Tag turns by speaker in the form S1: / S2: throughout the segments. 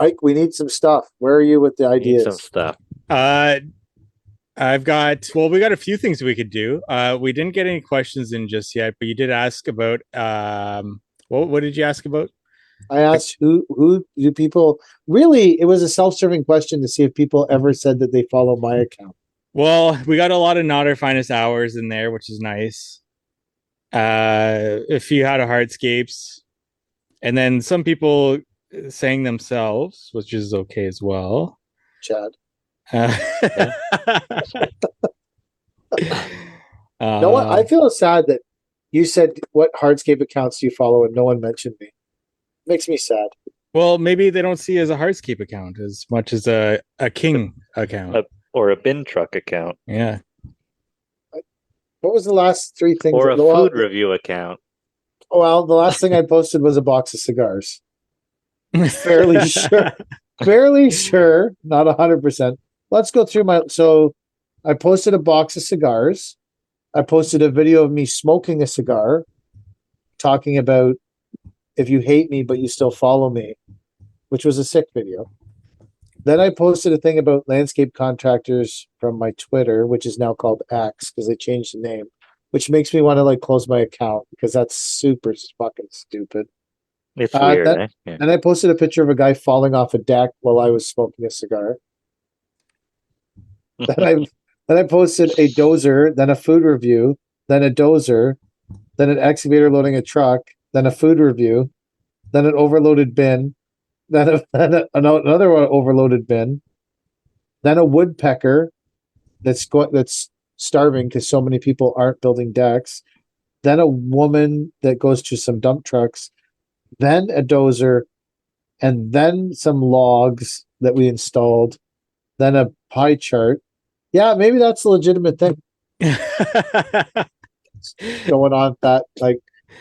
S1: Mike, we need some stuff. Where are you with the
S2: Need some
S1: ideas?
S2: stuff.
S3: I've got we got a few things we could do. We didn't get any questions in just yet, but you did ask about what did you ask about?
S1: I asked who do people really? It was a self-serving question to see if people ever said that they follow my account.
S3: Well, we got a lot of not our finest hours in there, which is nice. A few how to hardscapes, and then some people saying themselves, which is okay as well.
S1: Chad.
S3: Yeah.
S1: No one. I feel sad that you said what hardscape accounts do you follow and no one mentioned me. Makes me sad.
S3: Well, maybe they don't see it as a hardscape account as much as a king account.
S2: Or a bin truck account.
S3: Yeah.
S1: What was the last three things?
S2: Or a food review account.
S1: Well, the last thing I posted was a box of cigars. Fairly sure. Fairly sure. Not 100%. Let's go through my... So I posted a box of cigars. I posted a video of me smoking a cigar, talking about if you hate me but you still follow me, which was a sick video. Then I posted a thing about landscape contractors from my Twitter, which is now called X because they changed the name, which makes me want to like close my account because that's super fucking stupid.
S2: It's weird. Yeah.
S1: And I posted a picture of a guy falling off a deck while I was smoking a cigar. then I posted a dozer, then a food review, then a dozer, then an excavator loading a truck, then a food review, then an overloaded bin, then another overloaded bin, then a woodpecker that's starving because so many people aren't building decks, then a woman that goes to some dump trucks, then a dozer, and then some logs that we installed, then a pie chart. Yeah, maybe that's a legitimate thing going on. That like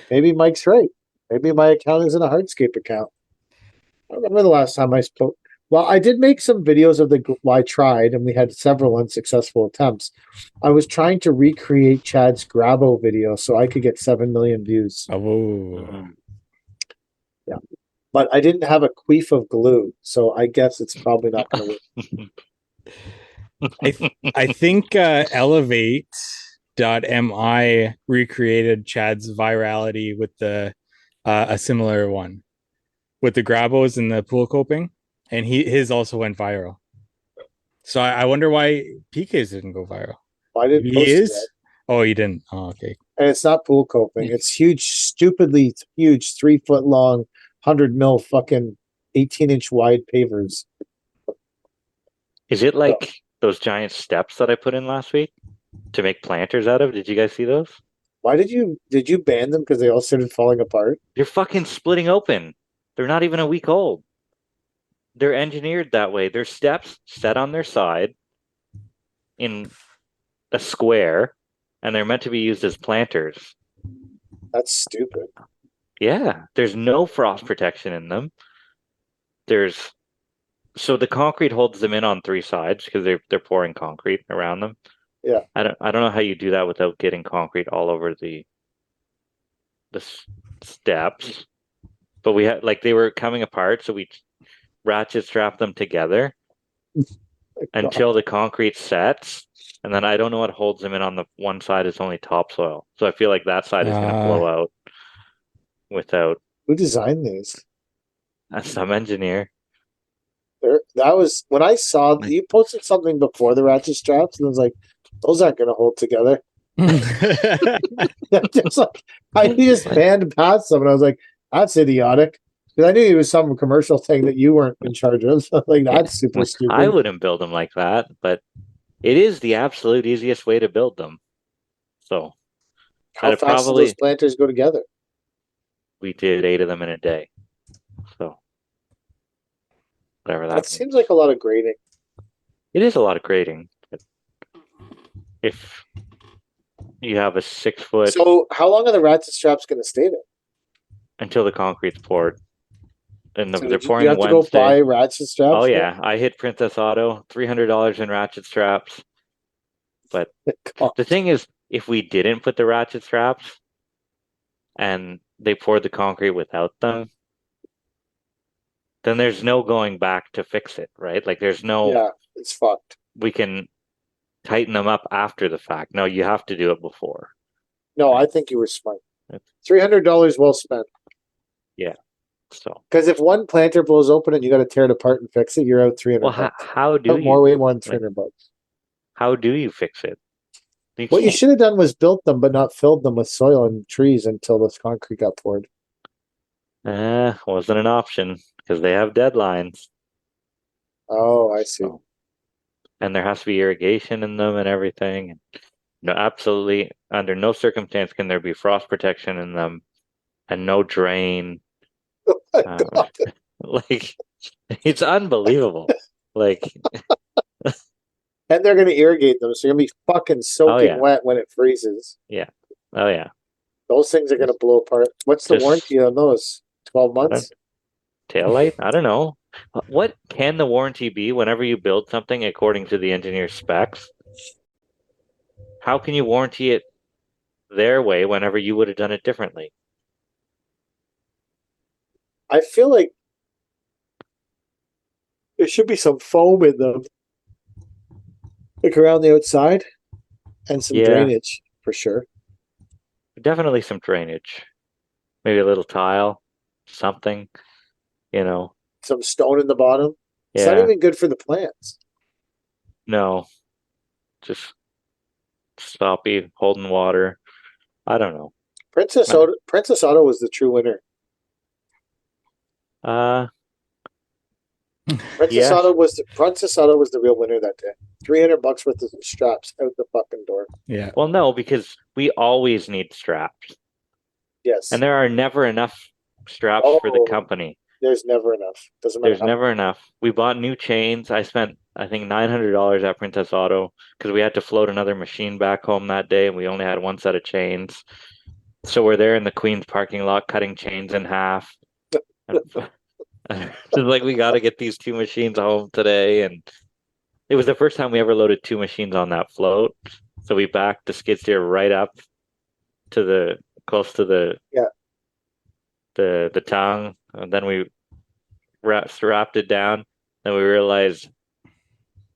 S1: maybe Mike's right. Maybe my account isn't a hardscape account. I don't remember the last time I spoke. Well, I did make some videos of I tried, and we had several unsuccessful attempts. I was trying to recreate Chad's Grabo video so I could get 7 million views.
S3: Oh.
S1: Yeah. But I didn't have a queef of glue, so I guess it's probably not going to
S3: work. I think Elevate.mi recreated Chad's virality with the a similar one with the Grabos and the pool coping, and his also went viral. So I wonder why PK's didn't go viral.
S1: I didn't post it yet.
S3: Oh, you didn't? Oh, okay.
S1: And it's not pool coping. It's huge, stupidly huge, 3 foot long, 100 mil fucking 18-inch wide pavers.
S2: Is it like those giant steps that I put in last week to make planters out of? Did you guys see those?
S1: Why did you ban them because they all started falling apart?
S2: They're fucking splitting open. They're not even a week old. They're engineered that way. They're steps set on their side in a square, and they're meant to be used as planters.
S1: That's stupid.
S2: Yeah, there's no frost protection in them. So the concrete holds them in on 3 sides because they're pouring concrete around them.
S1: Yeah.
S2: I don't know how you do that without getting concrete all over the steps. But we had they were coming apart, so we ratchet strapped them together until the concrete sets, and then I don't know what holds them in on the one side is only topsoil. So I feel like that side is going to blow out without.
S1: Who designed these?
S2: Some engineer.
S1: That was when I saw you posted something before the ratchet straps, and I was like, "Those aren't going to hold together." Just like I just banned past them, and I was like, "That's idiotic." Because I knew it was some commercial thing that you weren't in charge of. So like that's super stupid.
S2: I wouldn't build them like that, but it is the absolute easiest way to build them. So
S1: how fast do those planters go together?
S2: We did 8 of them in a day. So whatever that
S1: seems like a lot of grading.
S2: It is a lot of grading. But if you have a 6 foot.
S1: So how long are the ratchet straps going to stay there?
S2: Until the concrete's poured. And
S1: so
S2: they're pouring
S1: Wednesday. You have to go buy ratchet straps?
S2: Oh, yeah. I hit Princess Auto, $300 in ratchet straps. But the thing is, if we didn't put the ratchet straps and they poured the concrete without them, then there's no going back to fix it, right? Like there's no,
S1: Yeah, it's fucked.
S2: we can tighten them up after the fact. No, you have to do it before.
S1: No,
S2: Right.
S1: I think you were smart. $300 well spent.
S2: So,
S1: Because if one planter blows open and you got to tear it apart and fix it, you're out 300
S2: well,
S1: bucks.
S2: how do
S1: Out more,
S2: you,
S1: way more than 300 bucks.
S2: how do you fix it?
S1: What you
S2: can't.
S1: should have done was built them, but not filled them with soil and trees until this concrete got poured.
S2: Wasn't an option because they have deadlines.
S1: Oh, I see.
S2: So, and there has to be irrigation in them and everything. No, absolutely, under no circumstance can there be frost protection in them, and no drain.
S1: Oh my
S2: Um,
S1: God.
S2: like, it's unbelievable. Like,
S1: And they're going to irrigate them, so you're going to be fucking soaking
S2: yeah.
S1: wet when it freezes.
S2: oh yeah,
S1: Those things are going to blow apart. What's the
S2: Just-
S1: warranty on those? 12 months?
S2: tail light. I don't know. What can the warranty be whenever you build something according to the engineer's specs? How can you warranty it their way whenever you would have done it differently?
S1: I feel like there should be some foam in them. Like around the outside. And some
S2: Yeah.
S1: drainage, for sure.
S2: Definitely some drainage, maybe a little tile, something,
S1: Some stone in the bottom. It's not
S2: Yeah,
S1: even good for the plants.
S2: no, just sloppy, holding water. I don't know.
S1: Princess Auto was the true winner.
S2: Yes.
S1: Princess Auto was the real winner that day. $300 worth of straps out the fucking door.
S3: Yeah.
S2: Well, no, because we always need straps,
S1: Yes.
S2: and there are never enough straps for the
S1: Oh.
S2: company.
S1: There's never enough. Doesn't matter.
S2: There's never enough. We bought new chains. I spent, I think, $900 at Princess Auto because we had to float another machine back home that day, and we only had one set of chains. So we're there in the Queens parking lot cutting chains in half. It's like, we got to get these two machines home today, and it was the first time we ever loaded two machines on that float. So we backed the skid steer right up to close to the tongue, and then we strapped it down. Then we realized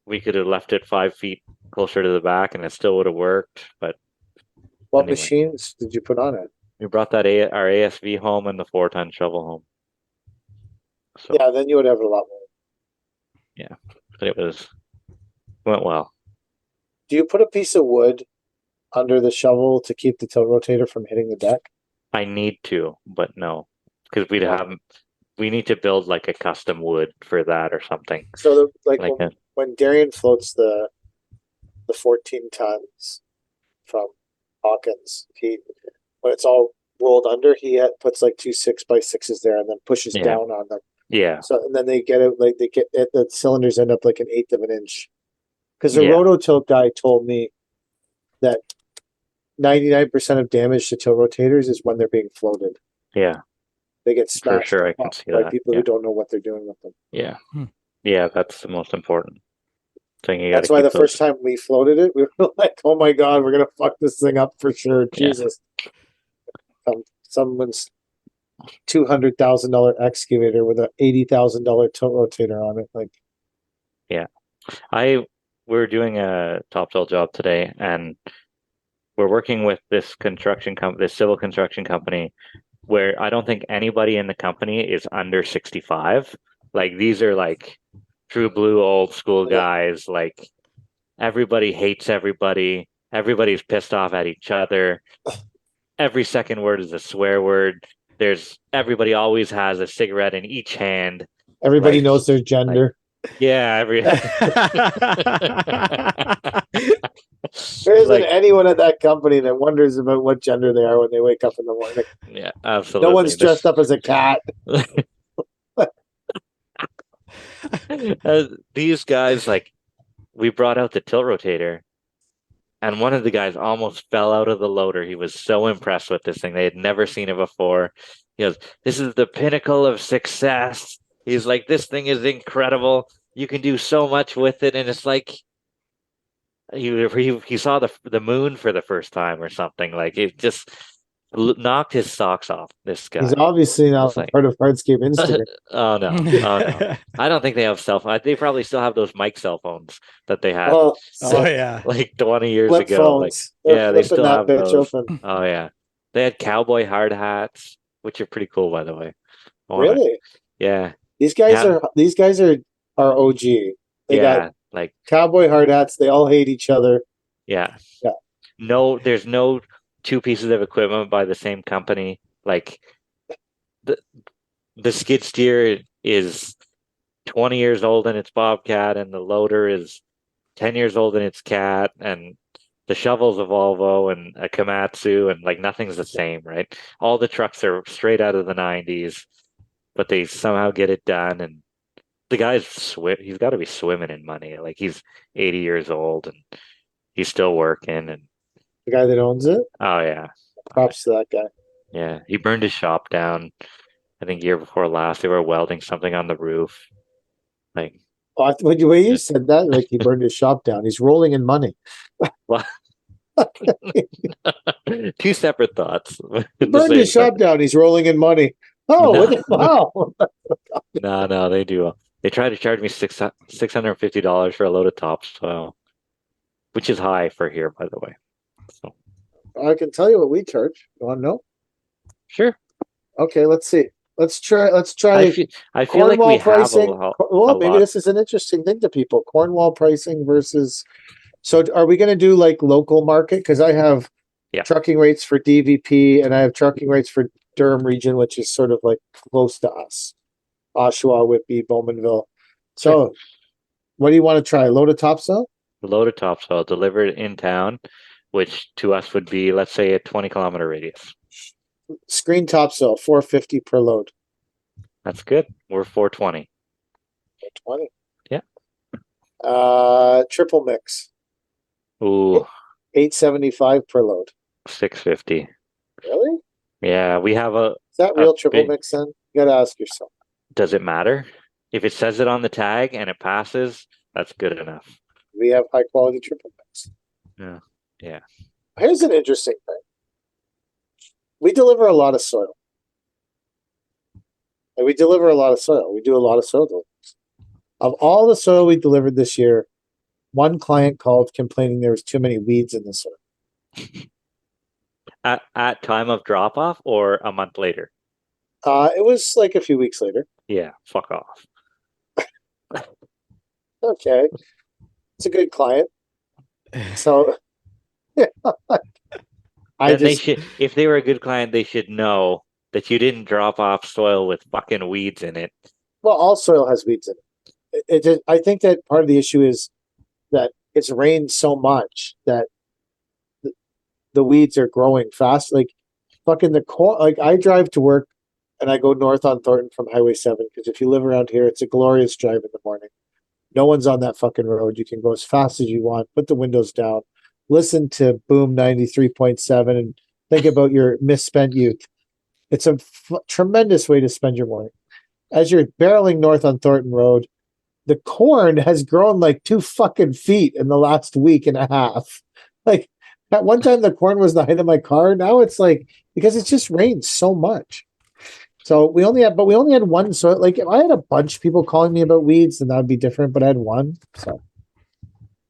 S2: we could have left it 5 feet closer to the back, and it still would have worked. But
S1: What
S2: anyway.
S1: machines did you put on it?
S2: We brought that our ASV home and the 4-ton shovel home. So
S1: Yeah, then you would have a lot more.
S2: but it went well.
S1: Do you put a piece of wood under the shovel to keep the tilt rotator from hitting the deck?
S2: I need to, but no, because we need to build like a custom wood for that or something.
S1: So when Darian floats the 14 tons from Hawkins, when it's all rolled under, he puts like 2 6x6s there and then pushes down on them.
S2: Yeah.
S1: So and then they get it the cylinders end up like 1/8 of an inch. Because the rototilt guy told me that 99% of damage to tilt rotators is when they're being floated.
S2: Yeah.
S1: They get
S2: For
S1: smashed
S2: sure, I can see
S1: by
S2: that.
S1: people who don't know what they're doing with them.
S2: Yeah. Yeah, that's the most important thing.
S1: That's why the first time we floated it, we were like, "Oh my god, we're gonna fuck this thing up for sure." Jesus, someone's $200,000 excavator with a $80,000 tilt rotator on it. Like,
S2: we're doing a topsoil job today, and we're working with this civil construction company, where I don't think anybody in the company is under 65. Like, these are like true blue old school guys. Like, everybody hates everybody. Everybody's pissed off at each other. Every second word is a swear word. Everybody always has a cigarette in each hand.
S1: everybody knows their gender.
S2: Yeah,
S1: There isn't anyone at that company that wonders about what gender they are when they wake up in the morning.
S2: Yeah, absolutely.
S1: No one's dressed up as a cat.
S2: These guys, like, we brought out the tilt rotator, and one of the guys almost fell out of the loader. He was so impressed with this thing. They had never seen it before. He goes, "This is the pinnacle of success." He's like, "This thing is incredible. You can do so much with it." And it's like, he saw the moon for the first time or something. Like, it just knocked his socks off. This guy.
S1: He's obviously not
S2: It's like-
S1: part of Hardscape Instagram.
S2: Oh no! Oh no! I don't think they have cell phones. They probably still have those mic cell phones that they had
S1: Oh,
S3: Oh yeah.
S2: like 20 years
S1: flip
S2: ago. Like,
S1: phones. They're
S2: yeah, they
S1: flipping
S2: still
S1: that
S2: have
S1: bitch
S2: those.
S1: open.
S2: Oh yeah, they had cowboy hard hats, which are pretty cool, by the way.
S1: Really?
S2: Yeah,
S1: These guys
S2: Yeah.
S1: are OG. They
S2: yeah,
S1: got
S2: like
S1: cowboy hard hats. They all hate each other.
S2: yeah.
S1: Yeah.
S2: No, there's no two pieces of equipment by the same company. Like the the skid steer is 20 years old and it's Bobcat, and the loader is 10 years old and it's Cat, and the shovel's a Volvo and a Komatsu, and like nothing's the same, right? All the trucks are straight out of the 90s, but they somehow get it done. And the guy's he's got to be swimming in money. Like he's 80 years old and he's still working. And
S1: The guy that owns it.
S2: oh yeah,
S1: Props to that guy.
S2: yeah, he burned his shop down. I think year before last, they were welding something on the roof. Like,
S1: Oh, when you said that, like he burned his shop down. He's rolling in money.
S2: well, two separate thoughts.
S1: He burned his shop down. He's rolling in money. Oh,
S2: No.
S1: wow.
S2: No, they do. They tried to charge me $650 for a load of topsoil, which is high for here, by the way. So
S1: I can tell you what we charge. You want to know?
S2: sure.
S1: Okay, let's see. Let's try.
S2: I feel like we
S1: Cornwall
S2: have
S1: pricing.
S2: a
S1: Maybe
S2: lot.
S1: this is an interesting thing to people. Cornwall pricing versus. So, are we going to do like local market? Because I have
S2: Yeah.
S1: trucking rates for DVP, and I have trucking rates for Durham region, which is sort of like close to us. Oshawa, Whitby, Bowmanville. So, what do you want to try? Load of topsoil?
S2: Load of topsoil delivered in town, which to us would be, let's say, a 20-kilometer radius.
S1: Screen topsoil, $450 per load.
S2: That's good. We're 420.
S1: 20.
S2: Yeah.
S1: Triple mix,
S2: Ooh,
S1: $875 per load.
S2: 650.
S1: Really?
S2: Yeah, we have a.
S1: Is that real triple
S2: big-
S1: mix then? You gotta ask yourself.
S2: Does it matter? If it says it on the tag and it passes, that's good enough.
S1: We have high quality triple mix.
S2: Yeah. Yeah.
S1: Here's an interesting thing. We deliver a lot of soil. And we deliver a lot of soil. We do a lot of soil deliveries. Of all the soil we delivered this year, one client called complaining there was too many weeds in the soil.
S2: At time of drop off or a month later?
S1: It was like a few weeks later.
S2: Yeah, fuck off.
S1: Okay. It's a good client. So
S2: Then they should, if they were a good client, they should know that you didn't drop off soil with fucking weeds in it.
S1: well, all soil has weeds in it. I think that part of the issue is that it's rained so much that the weeds are growing fast. Like fucking like I drive to work and I go north on Thornton from Highway 7 because if you live around here, it's a glorious drive in the morning. No one's on that fucking road. You can go as fast as you want, put the windows down, listen to Boom 93.7 and think about your misspent youth. It's a tremendous way to spend your morning. As you're barreling north on Thornton Road, the corn has grown like 2 fucking feet in the last week and a half. Like at one time, the corn was the height of my car. Now it's like, because it's just rained so much. So we only had one. So like if I had a bunch of people calling me about weeds, then that would be different. But I had one. So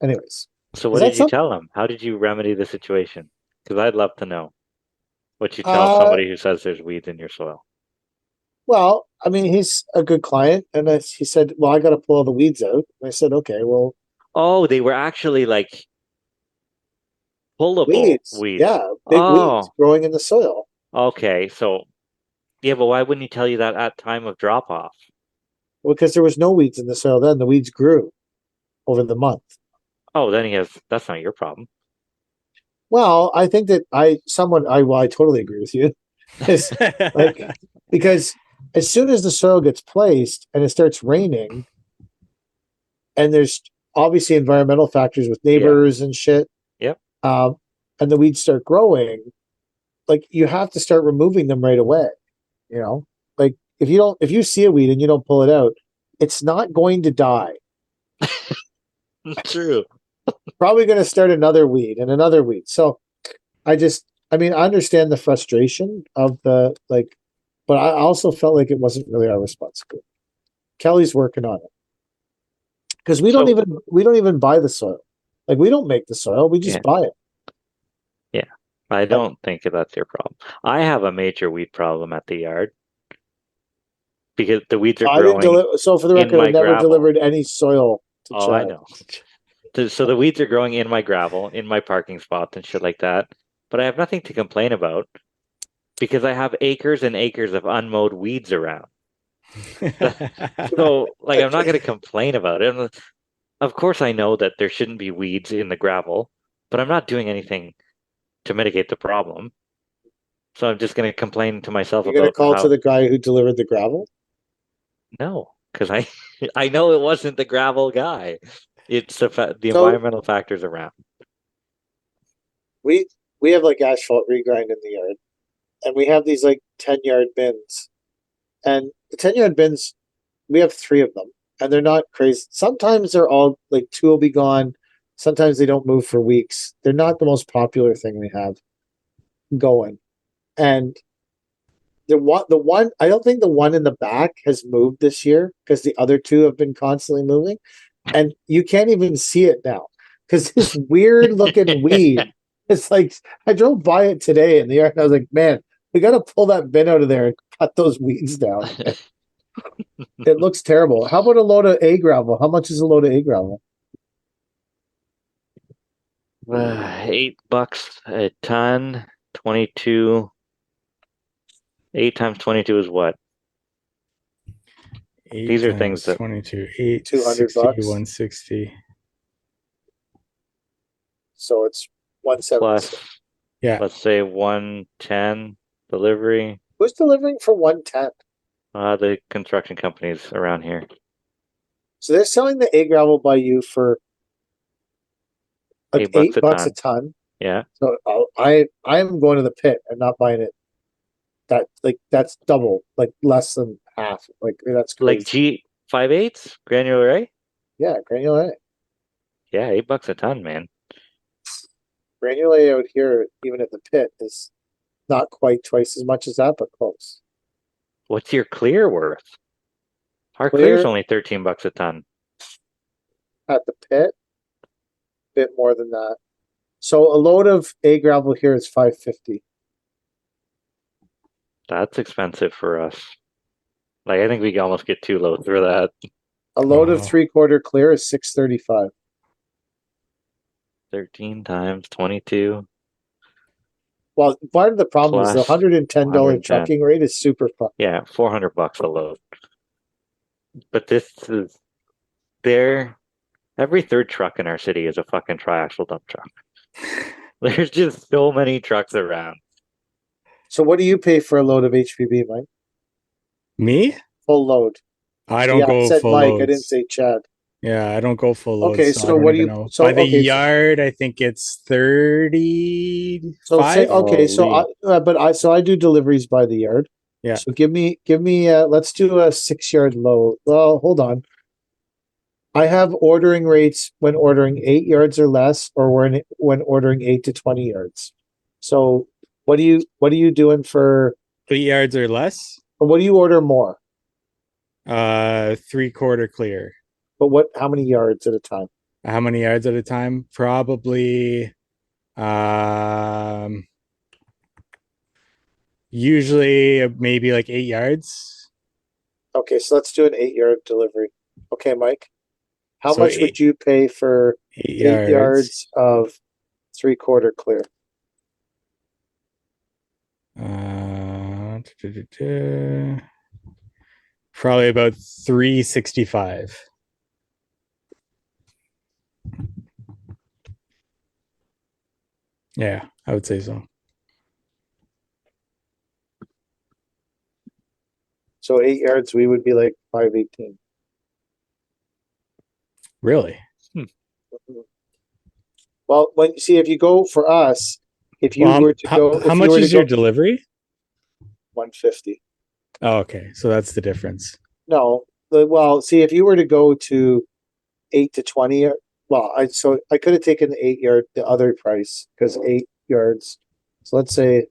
S1: anyways.
S2: So what did you tell them? How did you remedy the situation? Because I'd love to know what you tell somebody who says there's weeds in your soil.
S1: Well, I mean, he's a good client. And he said, well, I got to pull all the weeds out. And I said, okay, well.
S2: Oh, they were actually like pullable weeds.
S1: Yeah, big weeds growing in the soil.
S2: Okay, so yeah, but why wouldn't he tell you that at time of drop off?
S1: Well, because there was no weeds in the soil then. The weeds grew over the month.
S2: Oh, then that's not your problem.
S1: Well, I think that I totally agree with you. Because as soon as the soil gets placed and it starts raining, and there's obviously environmental factors with neighbors and shit.
S2: Yep.
S1: And the weeds start growing, like you have to start removing them right away. You know, like if you see a weed and you don't pull it out, it's not going to die.
S2: True.
S1: Probably going to start another weed and another weed. So I I mean, I understand the frustration of the like, but I also felt like it wasn't really our responsibility. Kelly's working on it because we don't even buy the soil. Like we don't make the soil, we just buy it.
S2: Yeah, I don't think that's your problem. I have a major weed problem at the yard because the weeds are
S1: I didn't
S2: growing.
S1: deliver. So for the
S2: in
S1: record, I
S2: my
S1: never
S2: gravel.
S1: delivered any soil to
S2: Oh,
S1: Chad.
S2: I know. So the weeds are growing in my gravel, in my parking spots and shit like that. But I have nothing to complain about because I have acres and acres of unmowed weeds around. So, like, I'm not going to complain about it. Of course, I know that there shouldn't be weeds in the gravel, but I'm not doing anything to mitigate the problem. So I'm just going to complain to myself
S1: You're gonna
S2: about
S1: call
S2: how
S1: to the guy who delivered the gravel?
S2: no, because I know it wasn't the gravel guy. It's the
S1: So
S2: environmental factors around.
S1: we have like asphalt regrind in the yard, and we have these like 10-yard bins, and the 10-yard bins, we have 3 of them, and they're not crazy. Sometimes they're all like 2 will be gone. Sometimes they don't move for weeks. They're not the most popular thing we have going, and the one I don't think the one in the back has moved this year because the other 2 have been constantly moving, and you can't even see it now because this weird looking weed. It's like I drove by it today in the yard and I was like, man, we got to pull that bin out of there and cut those weeds down. It looks terrible. How about a load of A gravel? How much is a load of A gravel?
S2: $8 a ton, 22. 8 times 22 is what?
S3: 8
S2: These are
S3: times
S2: things that
S3: 22, 8,
S1: $200.
S3: 60, 160.
S1: So it's 170.
S2: plus,
S3: Yeah.
S2: let's say 110 delivery.
S1: Who's delivering for 110?
S2: The construction companies around here.
S1: So they're selling the A gravel by you for like
S2: $8
S1: $8 a ton.
S2: Yeah.
S1: So I am going to the pit and not buying it. That's double, like less than half. Like that's crazy.
S2: Like G 5/8 granular A?
S1: Yeah, granular A.
S2: Yeah, $8 a ton, man.
S1: Granular A out here, even at the pit, is not quite twice as much as that, but close.
S2: What's your clear worth? Our
S1: Clear
S2: clear's only $13 a ton.
S1: at the pit, bit more than that. So a load of A gravel here is $550.
S2: That's expensive for us. Like, I think we can almost get 2 loads for that.
S1: A load of
S3: Wow.
S1: 3/4 clear is $635.
S2: 13 times 22.
S1: Well, part of the problem is the
S2: Plus
S1: $110
S2: $110.
S1: trucking rate is super fun.
S2: Yeah, $400 a load. But this is every third truck in our city is a fucking triaxle dump truck. There's just so many trucks around.
S1: So what do you pay for a load of HPB, Mike?
S3: Me?
S1: Full load.
S3: I don't
S1: Yeah, I
S3: go
S1: said
S3: full
S1: Mike,
S3: loads.
S1: I didn't say Chad.
S3: Yeah, I don't go full loads.
S1: Okay,
S3: so I
S1: so
S3: don't
S1: what do
S3: even
S1: you?
S3: know.
S1: So
S3: By the
S1: okay,
S3: yard, I think it's 35.
S1: so say okay, so I do deliveries by the yard.
S3: Yeah.
S1: So give me let's do a 6-yard load. Well, hold on. I have ordering rates when ordering 8 yards or less, or when ordering 8 to 20 yards. So what are you doing for?
S3: 8 yards or less.
S1: Or what do you order more?
S3: 3/4 clear.
S1: But what? How many yards at a time?
S3: How many yards at a time? Probably usually maybe like 8 yards.
S1: Okay, so let's do an 8-yard delivery. Okay, Mike. How
S3: So
S1: much would you pay for
S3: 8
S1: 8 yards of 3/4 clear?
S3: Probably about 365. Yeah, I would say so.
S1: So 8 yards, we would be like 518.
S3: Really?
S1: Well, if you go for us, if you were to go,
S3: how much is your delivery?
S1: 150.
S3: Oh, okay. So that's the difference.
S1: No, if you were to go to 8 to 20, well, I could have taken the 8 yard, the other price, because 8 yards So let's say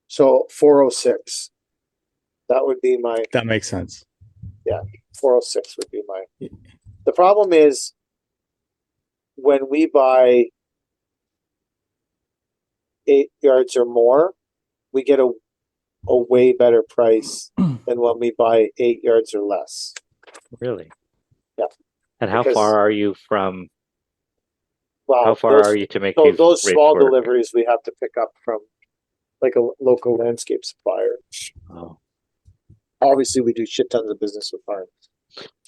S1: so 406. That would be my
S3: That makes sense.
S1: 406 would be my. The problem is when we buy 8 yards or more, we get a way better price than when we buy 8 yards or less.
S2: Really?
S1: Yeah.
S2: And how
S1: Because-
S2: far are you from?
S1: Wow,
S2: How far are you to make
S1: So
S2: these
S1: those
S2: rates
S1: small
S2: work?
S1: deliveries we have to pick up from like a local landscape supplier.
S2: Oh,
S1: Obviously, we do shit tons of business with farms.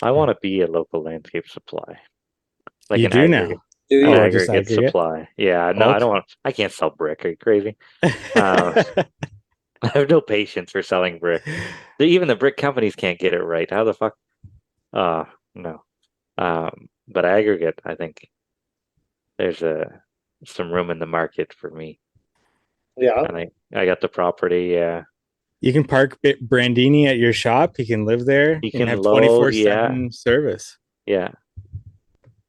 S2: I want to be a local landscape supply, like
S3: You
S2: an
S3: do
S2: aggregate,
S1: Do
S2: an
S1: you?
S3: Oh, just
S2: aggregate
S3: aggregate?
S2: supply. Yeah, no, I don't want. I can't sell brick. Are you crazy? I have no patience for selling brick. Even the brick companies can't get it right. How the fuck? No. But aggregate, I think there's some room in the market for me,
S1: Yeah.
S2: and I got the property. Yeah,
S3: You can park Brandini at your shop. He can live there.
S2: you
S3: You can
S2: can
S3: have
S2: load. Yeah,
S3: 24/7 service.
S2: yeah.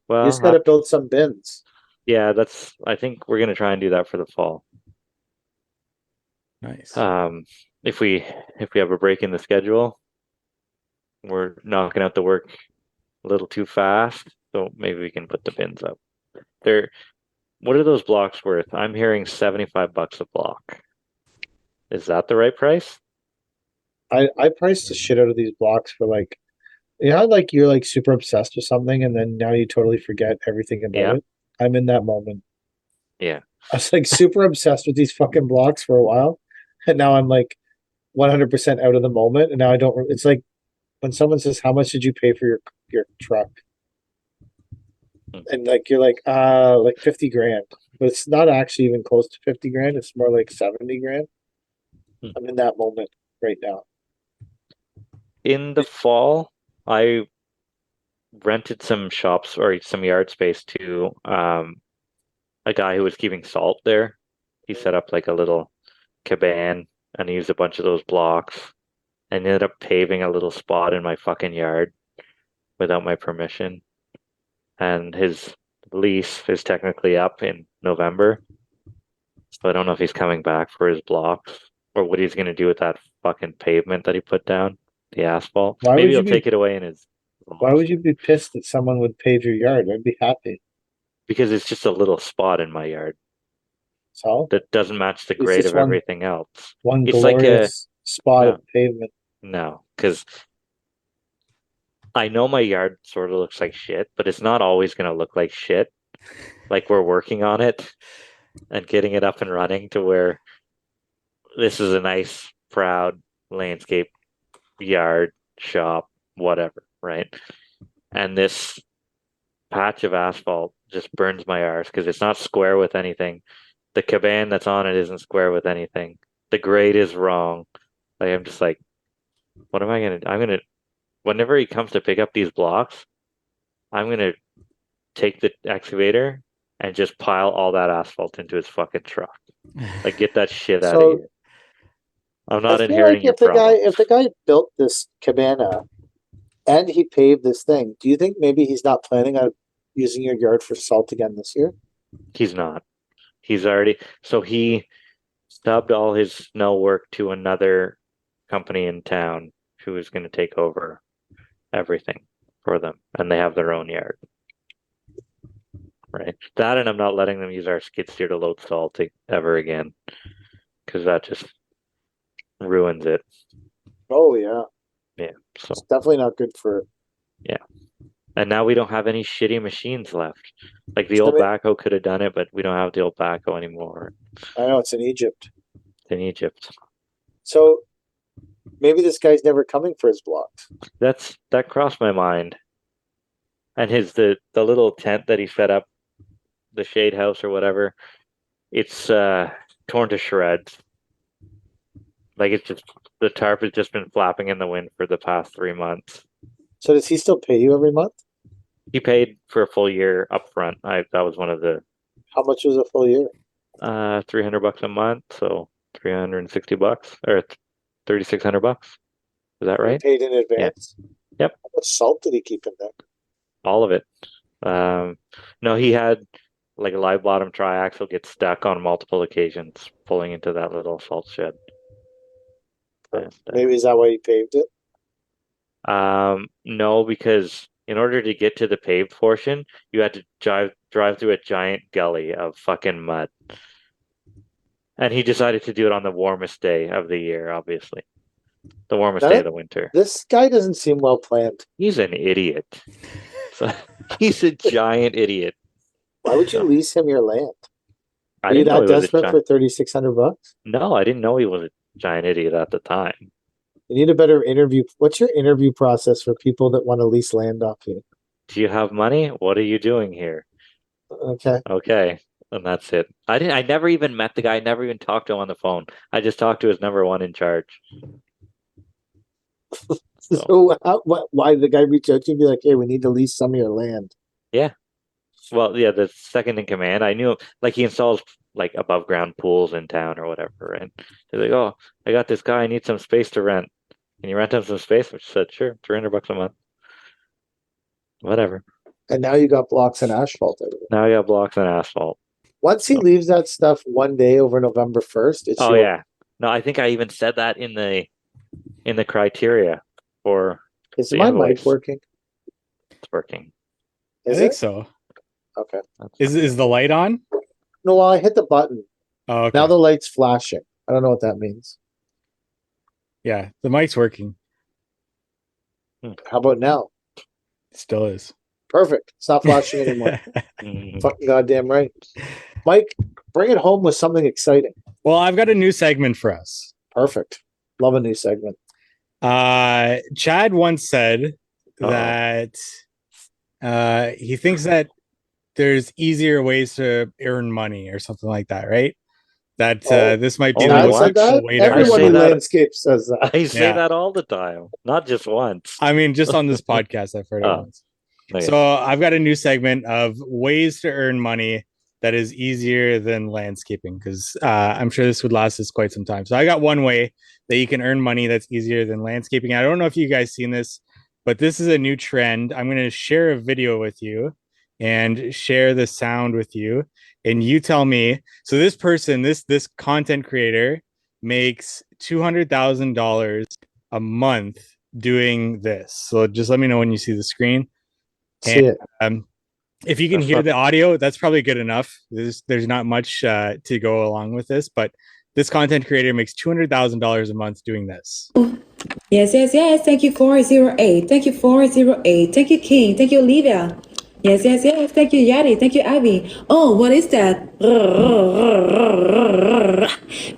S1: You just
S2: Well,
S1: got to build some bins.
S2: yeah. I think we're gonna try and do that for the fall.
S3: Nice.
S2: If we have a break in the schedule, we're knocking out the work a little too fast, so maybe we can put the bins up. They're What are those blocks worth? I'm hearing $75 a block. Is that the right price?
S1: I priced the shit out of these blocks for like, you know, how, like you're like super obsessed with something and then now you totally forget everything about
S2: Yeah.
S1: it. I'm in that moment.
S2: Yeah.
S1: I was like super obsessed with these fucking blocks for a while, and now I'm like 100% out of the moment. And now I don't. It's like when someone says, "How much did you pay for your truck?" And like you're like 50 grand, but it's not actually even close to 50 grand. It's more like 70 grand.
S2: Hmm.
S1: I'm in that moment right now.
S2: In the fall, I rented some shops or some yard space to a guy who was keeping salt there. He set up like a little cabana and he used a bunch of those blocks and ended up paving a little spot in my fucking yard without my permission. And his lease is technically up in November. So I don't know if he's coming back for his blocks or what he's going to do with that fucking pavement that he put down, the asphalt.
S1: Why
S2: Maybe
S1: would
S2: he'll
S1: you be?
S2: take it away in his
S1: Why would you be pissed that someone would pave your yard? I'd be happy.
S2: because it's just a little spot in my yard
S1: So
S2: that doesn't match the
S1: it's
S2: grade
S1: just
S2: of everything else.
S1: one
S2: It's like
S1: glorious spot
S2: no,
S1: of pavement.
S2: no, because I know my yard sort of looks like shit, but it's not always going to look like shit. Like we're working on it and getting it up and running to where this is a nice, proud landscape yard, shop, whatever, right? And this patch of asphalt just burns my arse because it's not square with anything. The cabana that's on it isn't square with anything. The grade is wrong. Like I'm just like, what am I gonna do? Whenever he comes to pick up these blocks, I'm gonna take the excavator and just pile all that asphalt into his fucking truck. Like get that shit out of
S1: So
S2: here. I'm
S1: I
S2: not
S1: feel like
S2: inheriting your problems.
S1: if the guy built this cabana and he paved this thing, do you think maybe he's not planning on using your yard for salt again this year?
S2: He's not. He's already so he subbed all his snow work to another company in town who is going to take over everything for them, and they have their own yard. Right. That, and I'm not letting them use our skid steer to load salt ever again because that just ruins it.
S1: Oh yeah,
S2: Yeah. So
S1: it's definitely not good for.
S2: and now we don't have any shitty machines left. Like the
S1: I
S2: old
S1: mean,
S2: backhoe could have done it, but we don't have the old backhoe anymore
S1: I know it's in Egypt,
S2: in Egypt.
S1: so maybe this guy's never coming for his blocks.
S2: That crossed my mind. And the little tent that he set up, the shade house or whatever, it's torn to shreds. Like it's just the tarp has just been flapping in the wind for the past 3 months.
S1: So does he still pay you every month?
S2: He paid for a full year up front. That was one of the
S1: How much was a full year?
S2: $300 a month, so $360 or $3,600. Is that
S1: He
S2: right?
S1: paid in
S2: Yeah.
S1: advance.
S2: Yep.
S1: How much salt did he keep in there?
S2: All of it. No, he had like a live bottom triaxle get stuck on multiple occasions, pulling into that little salt shed. And,
S1: Maybe is that why he paved it?
S2: no, because in order to get to the paved portion, you had to drive through a giant gully of fucking mud. And he decided to do it on the warmest day of the year, obviously. The warmest day of the winter.
S1: This guy doesn't seem well planned.
S2: He's an idiot. So, he's a giant idiot.
S1: Why would you lease him your land?
S2: I
S1: Are you
S2: didn't know
S1: that
S2: he was a
S1: desperate for
S2: giant.
S1: $3,600?
S2: No, I didn't know he was a giant idiot at the time.
S1: You need a better interview. What's your interview process for people that want to lease land off you?
S2: Do you have money? What are you doing here?
S1: Okay.
S2: Okay. And that's it. I never even met the guy. I never even talked to him on the phone. I just talked to his number one in charge.
S1: So why did the guy reach out to you and be like, hey, we need to lease some of your land?
S2: Yeah. Well, yeah, the second in command. I knew like he installs like above ground pools in town or whatever. And they're like, oh, I got this guy. I need some space to rent. Can you rent him some space? Which said, sure, $300 a month. Whatever.
S1: And now you got blocks and asphalt everywhere.
S2: Now I got blocks and asphalt.
S1: Once he leaves that stuff one day over November 1st, it's
S2: Oh
S1: your,
S2: yeah. No, I think I even said that in the criteria for
S1: Is
S2: the
S1: my
S2: invoice.
S1: mic working?
S2: It's working.
S1: Is
S3: I think
S1: it?
S3: so.
S1: Okay.
S3: Is the light on?
S1: No, well, I hit the button.
S3: Oh, okay.
S1: Now the light's flashing. I don't know what that means.
S3: Yeah, the mic's working.
S1: How about now?
S3: It still is.
S1: Perfect. It's not flashing anymore.
S2: Mhm.
S1: Fucking goddamn right. Mike, bring it home with something exciting.
S3: Well, I've got a new segment for us.
S1: Perfect. Love a new segment.
S3: Chad once said
S2: Uh-oh.
S3: that he thinks that there's easier ways to earn money or something like that, right? That
S1: Oh.
S3: this might be
S2: Oh,
S3: the
S1: Chad
S3: most
S1: said that?
S3: efficient way to
S1: Everyone
S2: say
S1: who
S2: that-
S1: landscapes says that.
S2: I say
S3: Yeah.
S2: that all the time, not just once.
S3: I mean, just on this podcast, I've heard it
S2: Oh.
S3: once.
S2: Okay.
S3: So I've got a new segment of ways to earn money that is easier than landscaping, because I'm sure this would last us quite some time. So I got one way that you can earn money that's easier than landscaping. I don't know if you guys seen this, but this is a new trend. I'm going to share a video with you and share the sound with you, and you tell me. So this person, this content creator, makes $200,000 a month doing this. So just let me know when you see the screen.
S1: See it.
S3: If you can
S2: That's
S3: hear
S2: not-
S3: the audio, that's probably good enough. There's not much to go along with this, but this content creator makes $200,000 a month doing this.
S4: Yes, yes, yes. Thank you, 408. Thank you, 408. Thank you, King. Thank you, Olivia. Yes, yes, yes. Thank you, Yadi. Thank you, Ivy. Oh, what is that?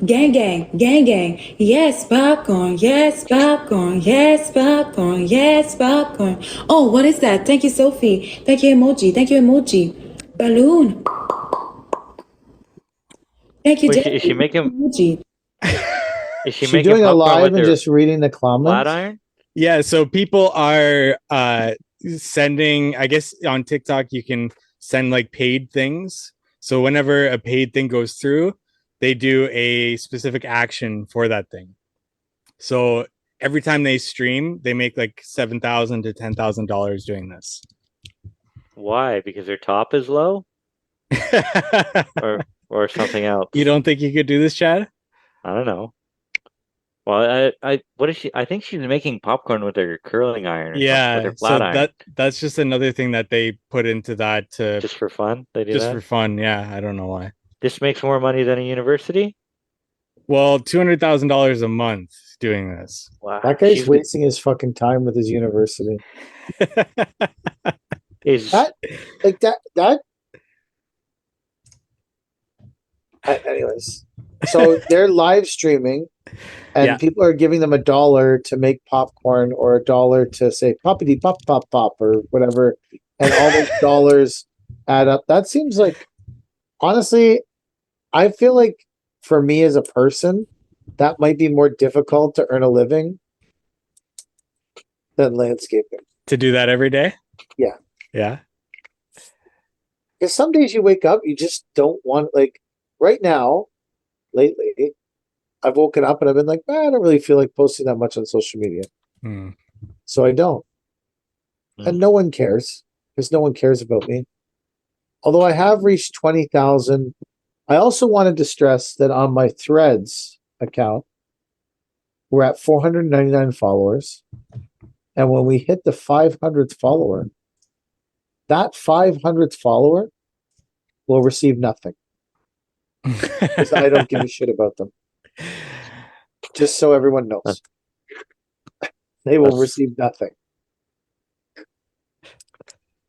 S4: Gang, gang, gang, gang. Yes, popcorn. Yes, popcorn. Yes, popcorn. Yes, popcorn. Oh, what is that? Thank you, Sophie. Thank you, emoji. Thank you, emoji. Balloon. Thank you,
S2: Wait,
S4: Jackie.
S2: is she making-
S4: emoji.
S2: Is she
S1: She
S2: making
S1: doing a
S2: popcorn
S1: live
S2: with
S1: and
S2: her
S1: just reading the comments?
S2: flat iron?
S3: Yeah, so people are sending, I guess on TikTok you can send like paid things. So whenever a paid thing goes through, they do a specific action for that thing. So every time they stream, they make like $7,000 to $10,000 doing this.
S2: Why? Because her top is low, or something else?
S3: You don't think you could do this, Chad?
S2: I don't know. Well, what is she? I think she's making popcorn with her curling iron. Or something, with
S3: Yeah,
S2: her
S3: so
S2: flat iron.
S3: that's just another thing that they put into that to
S2: Just for fun, they do
S3: just
S2: that.
S3: for fun. Yeah, I don't know why.
S2: This makes more money than a university.
S3: Well, $200,000 a month doing this.
S2: Wow,
S1: That guy's
S2: she's
S1: wasting his fucking time with his university.
S2: is
S1: That like that. Anyways, so they're live streaming, and
S3: Yeah.
S1: people are giving them $1 to make popcorn or $1 to say poppity pop pop pop or whatever, and all those dollars add up. That seems like, honestly, I feel like for me as a person, that might be more difficult to earn a living than landscaping.
S3: To do that every day?
S1: Yeah.
S3: Yeah.
S1: Because some days you wake up, you just don't want, like, right now, lately, I've woken up and I've been like, I don't really feel like posting that much on social media.
S3: Hmm.
S1: So I don't. And no one cares. because no one cares about me. Although I have reached 20,000. I also wanted to stress that on my Threads account, we're at 499 followers. And when we hit the 500th follower, that 500th follower will receive nothing because I don't give a shit about them. Just so everyone knows. They will receive nothing.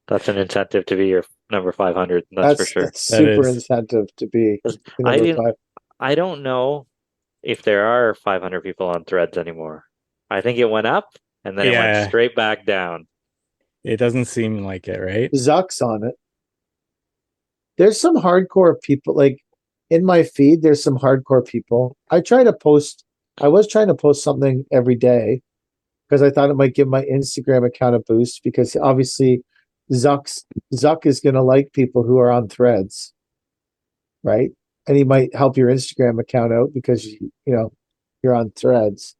S2: That's an incentive to be your number 500. That's for sure.
S1: That's super
S3: is.
S1: incentive to be
S2: I
S1: number
S2: didn't.
S1: 5.
S2: I don't know if there are 500 people on Threads anymore. I think it went up and then it went
S3: Yeah.
S2: straight back down.
S3: It doesn't seem like it, right?
S1: Zuck's on it. There's some hardcore people, like in my feed, there's some hardcore people. I was trying to post something every day because I thought it might give my Instagram account a boost because obviously Zuck is going to like people who are on Threads, right? And he might help your Instagram account out because you're on Threads.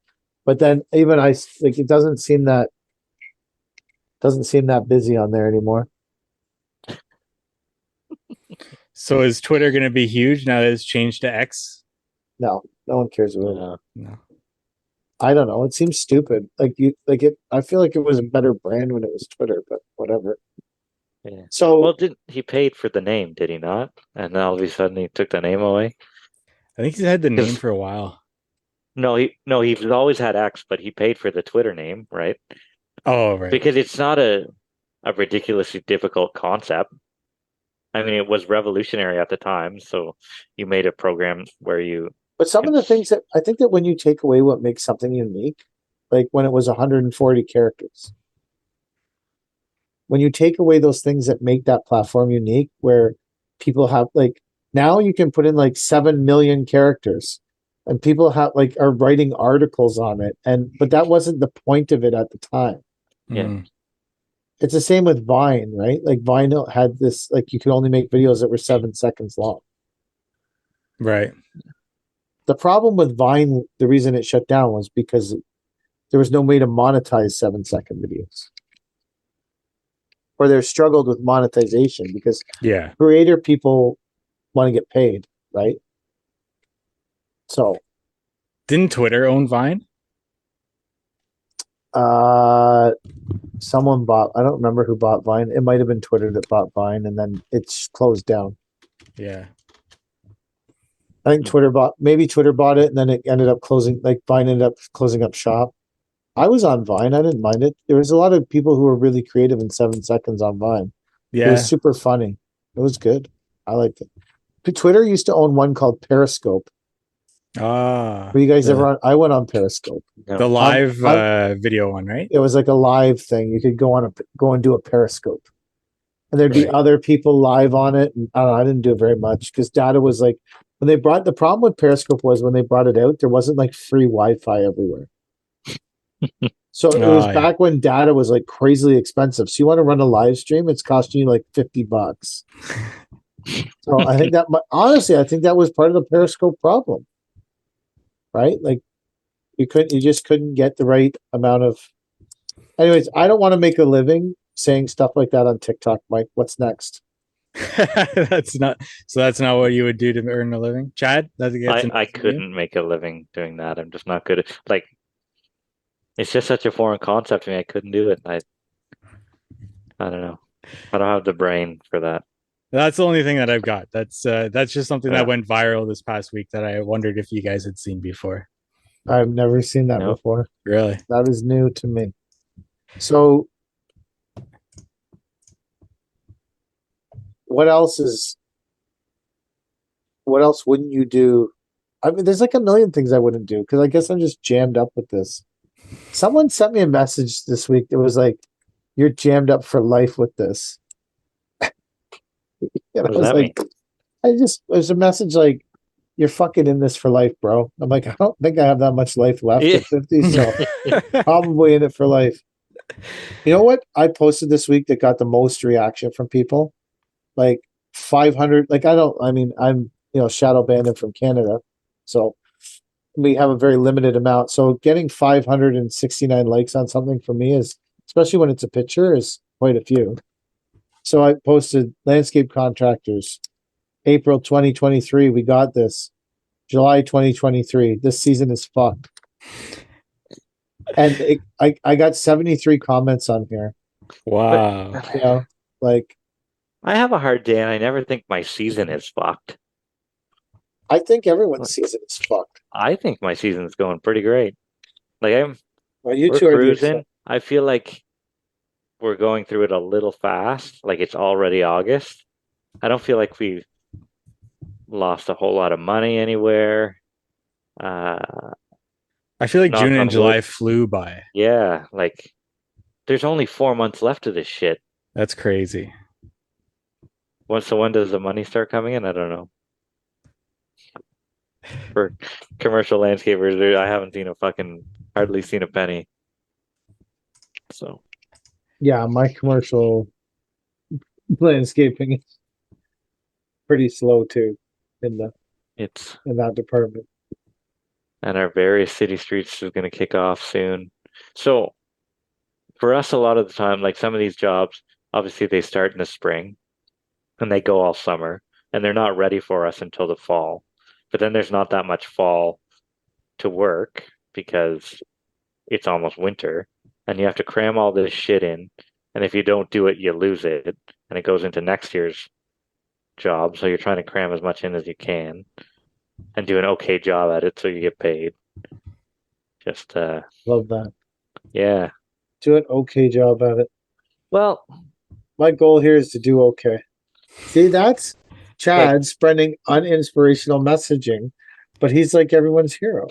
S1: But then even it doesn't seem that busy on there anymore.
S3: So is Twitter going to be huge now that it's changed to X?
S1: No one cares about it.
S3: No.
S1: I don't know. It seems stupid. I feel like it was a better brand when it was Twitter, but whatever.
S2: Yeah.
S1: So
S2: Well, didn't he paid for the name? Did he not? And then all of a sudden he took the name away.
S3: I think he's had the name for a while.
S2: No, he's always had X, but he paid for the Twitter name, right?
S3: Oh, right.
S2: Because it's not a ridiculously difficult concept. I mean, it was revolutionary at the time. So you made a program where you.
S1: But some of the things that I think that when you take away what makes something unique, like when it was 140 characters, when you take away those things that make that platform unique, where people have now you can put in 7 million characters and people are writing articles on it. But that wasn't the point of it at the time.
S2: Yeah.
S3: Mm.
S1: It's the same with Vine, right? Like Vine had this, you could only make videos that were 7 seconds long.
S3: Right.
S1: The problem with Vine, the reason it shut down was because there was no way to monetize 7-second videos. Or they struggled with monetization because creator people want to get paid, right? So
S3: didn't Twitter own Vine?
S1: Someone bought, I don't remember who bought Vine. It might have been Twitter that bought Vine and then it's closed down.
S3: Yeah.
S1: I think Twitter bought it and then it ended up closing, Vine ended up closing up shop. I was on Vine. I didn't mind it. There was a lot of people who were really creative in 7 seconds on Vine.
S3: Yeah.
S1: It was super funny. It was good. I liked it. Twitter used to own one called Periscope. Were you guys ever on? I went on Periscope.
S3: The live video one, right?
S1: It was like a live thing. You could go and do a Periscope. And there'd be other people live on it. And I don't know, I didn't do it very much because data was when they brought, the problem with Periscope was when they brought it out, there wasn't free Wi-Fi everywhere. So it was back when data was crazily expensive. So you want to run a live stream, it's costing you $50. So I think that, honestly, I think that was part of the Periscope problem, right? You just couldn't get the right amount of. Anyways, I don't want to make a living saying stuff like that on TikTok, Mike. What's next?
S3: That's not what you would do to earn a living, Chad.
S2: I couldn't make a living doing that. I'm just not good at it's just such a foreign concept to me. I couldn't do it. I don't know. I don't have the brain for that.
S3: That's the only thing that I've got. That's just something that went viral this past week that I wondered if you guys had seen before.
S1: I've never seen that before.
S3: Really?
S1: That is new to me. So what else wouldn't you do? I mean, there's a million things I wouldn't do because I guess I'm just jammed up with this. Someone sent me a message this week that was you're jammed up for life with this. And
S2: what does that mean?
S1: It was a message you're fucking in this for life, bro. I'm I don't think I have that much life left at 50, so probably in it for life. You know what I posted this week that got the most reaction from people? 500. I'm shadow banned from Canada, so we have a very limited amount. So getting 569 likes on something for me is, especially when it's a picture, is quite a few. So I posted landscape contractors. April 2023, we got this. July 2023, this season is fucked. And I got 73 comments on here.
S3: Wow.
S1: You know, like
S2: I have a hard day, and I never think my season is fucked.
S1: I think everyone's season is fucked.
S2: I think my season's going pretty great. Like
S1: Well, you
S2: we're
S1: two are the
S2: cruising. I feel like we're going through it a little fast. Like it's already August. I don't feel like we've lost a whole lot of money anywhere.
S3: I feel like
S2: Knock
S3: June
S2: on
S3: and July
S2: wood.
S3: flew by.
S2: Yeah, like there's only 4 months left of this shit.
S3: That's crazy.
S2: When does the money start coming in? I don't know. For commercial landscapers, I haven't seen hardly seen a penny. So
S1: Yeah, my commercial landscaping is pretty slow too in that department.
S2: and our various city streets is going to kick off soon. So for us, a lot of the time, like some of these jobs, obviously they start in the spring and they go all summer, and they're not ready for us until the fall. But then there's not that much fall to work because it's almost winter, and you have to cram all this shit in. And if you don't do it, you lose it, and it goes into next year's job. So you're trying to cram as much in as you can and do an okay job at it so you get paid. Just
S1: Love that.
S2: yeah.
S1: Do an okay job at it.
S2: Well,
S1: My goal here is to do okay. See, that's Chad spreading uninspirational messaging, but he's like everyone's hero.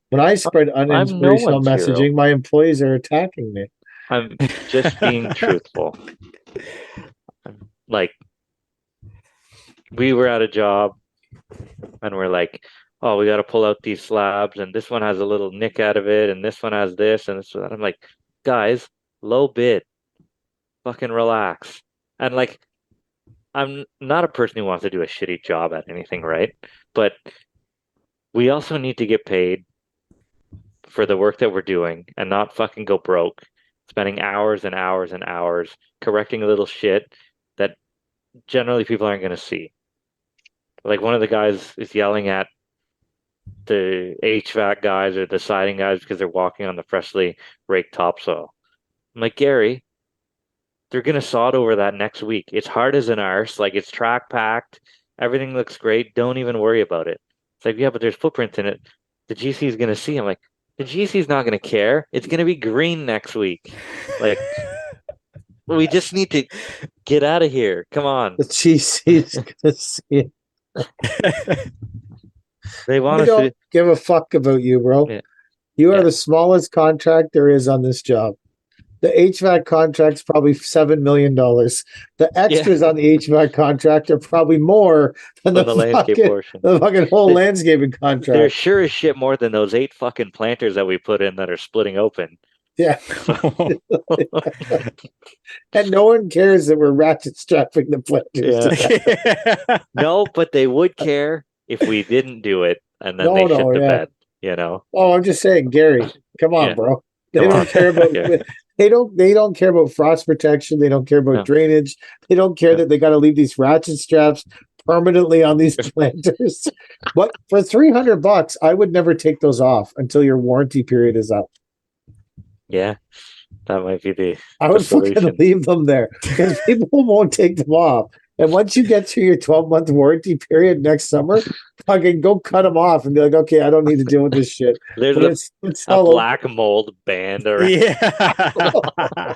S1: When I spread uninspirational
S2: one's
S1: messaging,
S2: hero.
S1: my employees are attacking me.
S2: I'm just being truthful. Like, we were at a job and we're like, oh, we got to pull out these slabs, and this one has a little nick out of it, and this one has this, and this one. I'm like, guys, low bid. Fucking relax. And like, I'm not a person who wants to do a shitty job at anything, right? But we also need to get paid for the work that we're doing and not fucking go broke, spending hours and hours and hours correcting little shit that generally people aren't going to see. Like one of the guys is yelling at the HVAC guys or the siding guys because they're walking on the freshly raked topsoil. I'm like, Gary, they're going to sod over that next week. It's hard as an arse. Like it's track packed. Everything looks great. Don't even worry about it. It's like, yeah, but there's footprints in it. The GC is going to see. I'm like, the GC is not going to care. It's going to be green next week. Like, we just need to get out of here. Come on.
S1: The GC's gonna see it.
S2: They want
S1: We
S2: us to.
S1: don't give a fuck about you, bro.
S2: Yeah.
S1: You are
S2: Yeah.
S1: the smallest contract there is on this job. The HVAC contract's probably $7 million. The extras on the HVAC contract are probably more than
S2: On the landscape portion.
S1: the fucking whole
S2: There-
S1: landscaping
S2: They're
S1: contract.
S2: sure as shit more than those 8 fucking planters that we put in that are splitting open.
S1: Yeah. And no one cares that we're ratchet strapping the planters.
S2: Yeah. No, but they would care if we didn't do it and then
S1: No,
S2: they
S1: no,
S2: shit the
S1: yeah.
S2: bed, you know?
S1: Oh, I'm just saying, Gary, come on,
S2: Yeah.
S1: bro. They
S2: Come
S1: don't
S2: on.
S1: care about
S2: Yeah.
S1: they don't care about frost protection. They don't care about
S2: No.
S1: drainage. They don't care
S2: No.
S1: that they got to leave these ratchet straps permanently on these planters. But for $300, I would never take those off until your warranty period is up.
S2: Yeah. That might be the
S1: I would fucking
S2: solution.
S1: leave them there because people won't take them off. And once you get through your 12-month warranty period next summer, fucking go cut them off and be like, okay, I don't need to deal with this shit.
S2: There's
S1: But it's
S2: a
S1: all
S2: black mold band around
S3: Yeah.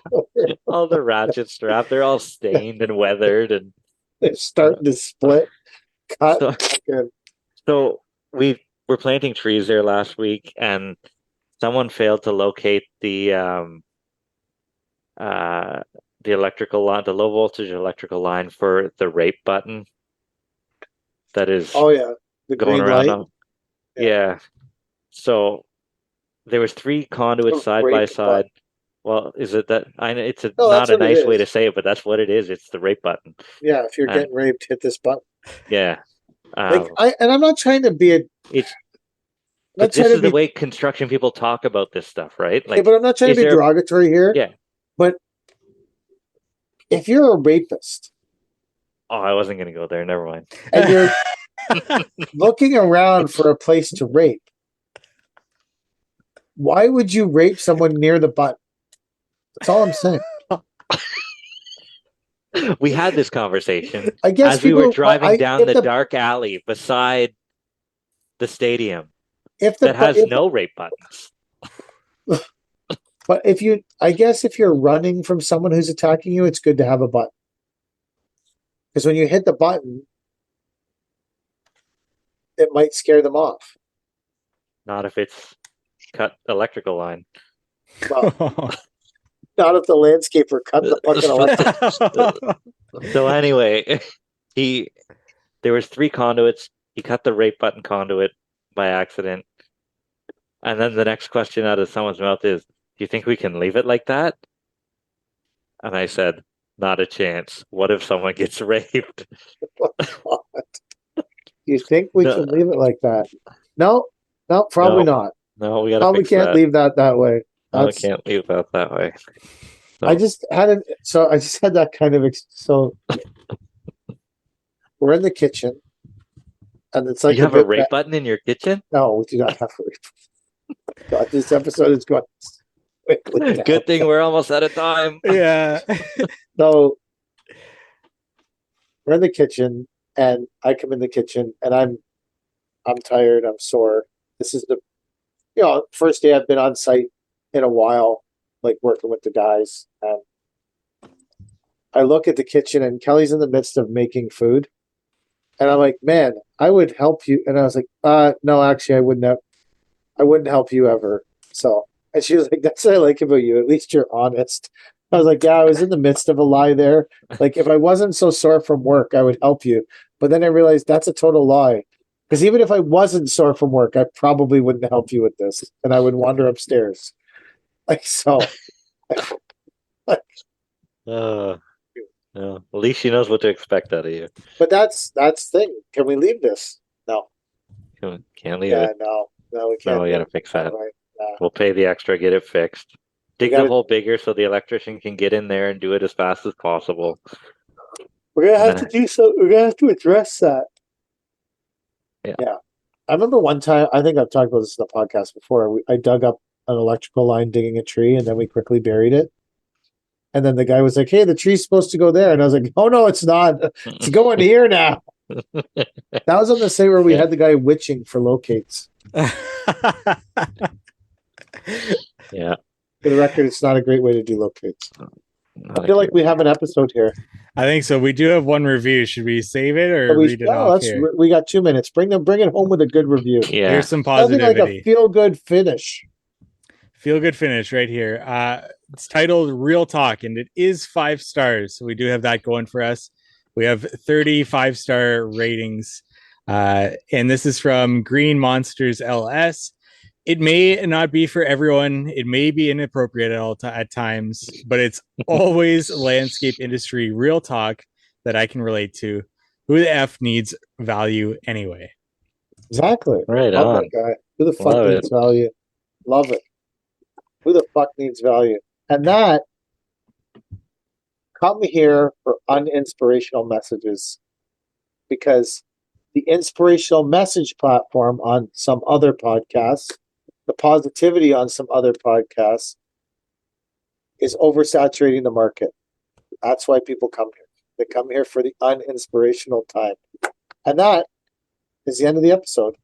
S2: all the ratchet strap. They're all stained and weathered. And
S1: they're starting to split. Cut.
S2: so,
S1: Good.
S2: so we were planting trees there last week, and someone failed to locate the electrical line, the low voltage electrical line for the rape button that is
S1: Oh yeah, the
S2: going
S1: green
S2: around.
S1: light.
S2: Yeah. So there was 3 conduits
S1: The
S2: side by
S1: rape
S2: side.
S1: button.
S2: Well, is it that? I know it's
S1: No,
S2: not
S1: that's
S2: a
S1: what it
S2: nice way to
S1: is.
S2: say it, but that's what it is. It's the rape button.
S1: Yeah, if you're
S2: And-
S1: getting raped, hit this button.
S2: Yeah.
S1: Like I'm not trying to be a.
S2: It's
S1: I'm not
S2: but this
S1: trying
S2: is
S1: to
S2: the
S1: be.
S2: way construction people talk about this stuff, right?
S1: Okay, but I'm not trying to
S2: is
S1: be
S2: there-
S1: derogatory here.
S2: Yeah.
S1: But if you're a rapist
S2: Oh, I wasn't going to go there. Never mind.
S1: and you're looking around for a place to rape, why would you rape someone near the butt? That's all I'm saying.
S2: We had this conversation
S1: I guess
S2: as we were
S1: people-
S2: driving
S1: I-
S2: down
S1: if
S2: the
S1: the-
S2: dark alley beside the stadium
S1: If the
S2: that has
S1: if-
S2: no rape buttons.
S1: But I guess if you're running from someone who's attacking you, it's good to have a button. Because when you hit the button, it might scare them off.
S2: Not if it's cut electrical line.
S1: Well, not if the landscaper cut the fucking electric.
S2: So anyway, there was 3 conduits. He cut the rape button conduit by accident. And then the next question out of someone's mouth is, do you think we can leave it like that? And I said, not a chance. What if someone gets raped?
S1: You think we
S2: No.
S1: can leave it like that? No, probably
S2: No.
S1: not.
S2: No, we gotta
S1: Probably
S2: fix
S1: can't
S2: that.
S1: leave that way.
S2: No, we
S1: That's,
S2: can't leave that way.
S1: I just had that kind of so we're in the kitchen, and it's like
S2: you have a
S1: bit
S2: rape button in your kitchen?
S1: No, we do not have a rape. God, this episode is going quickly now.
S2: Good thing we're almost out of time.
S3: Yeah.
S1: So we're in the kitchen, and I come in the kitchen, and I'm tired. I'm sore. This is the first day I've been on site in a while, like working with the guys. And I look at the kitchen, and Kelly's in the midst of making food, and I'm like, man, I would help you. And I was like, no, actually, I wouldn't help you ever. So, and she was like, that's what I like about you. At least you're honest. I was like, yeah, I was in the midst of a lie there. Like, if I wasn't so sore from work, I would help you. But then I realized that's a total lie. Because even if I wasn't sore from work, I probably wouldn't help you with this. And I would wander upstairs. Like, so.
S2: No. At least she knows what to expect out of you.
S1: But that's the thing. Can we leave this? No.
S2: Can't leave
S1: Yeah,
S2: it.
S1: no, we can't.
S2: No, we
S1: leave
S2: gotta
S1: it
S2: fix
S1: that
S2: that.
S1: way. Nah.
S2: We'll pay the extra, get it fixed. Dig
S1: gotta-
S2: the hole bigger so the electrician can get in there and do it as fast as possible.
S1: We're gonna have
S2: And
S1: to do so. We're gonna have to address that.
S2: Yeah.
S1: I remember one time. I think I've talked about this in the podcast before. I dug up an electrical line digging a tree, and then we quickly buried it. And then the guy was like, "Hey, the tree's supposed to go there," and I was like, "Oh no, it's not. It's going here now." That was on the site where we
S2: Yeah.
S1: had the guy witching for locates.
S2: Yeah.
S1: For the record, it's not a great way to do locates.
S2: Not
S1: I feel like we have an episode here.
S3: I think so. We do have one review. Should we save it or read it off here?
S1: We got 2 minutes. Bring it home with a good review.
S2: Yeah.
S3: Here's some
S1: Nothing like a
S3: positivity.
S1: feel-good finish.
S3: Feel good finish right here. It's titled Real Talk, and it is 5 stars. So we do have that going for us. We have 35-star ratings. And this is from Green Monsters LS. It may not be for everyone. It may be inappropriate at times, but it's always landscape industry real talk that I can relate to. Who the F needs value anyway?
S1: Exactly.
S2: Right
S1: Love
S2: on.
S1: that guy. Who the fuck
S2: Love
S1: needs value? Love it. Who the fuck needs value? And that, come here for uninspirational messages, because the inspirational message platform on some other podcasts, the positivity on some other podcasts, is oversaturating the market. That's why people come here. They come here for the uninspirational time. And that is the end of the episode.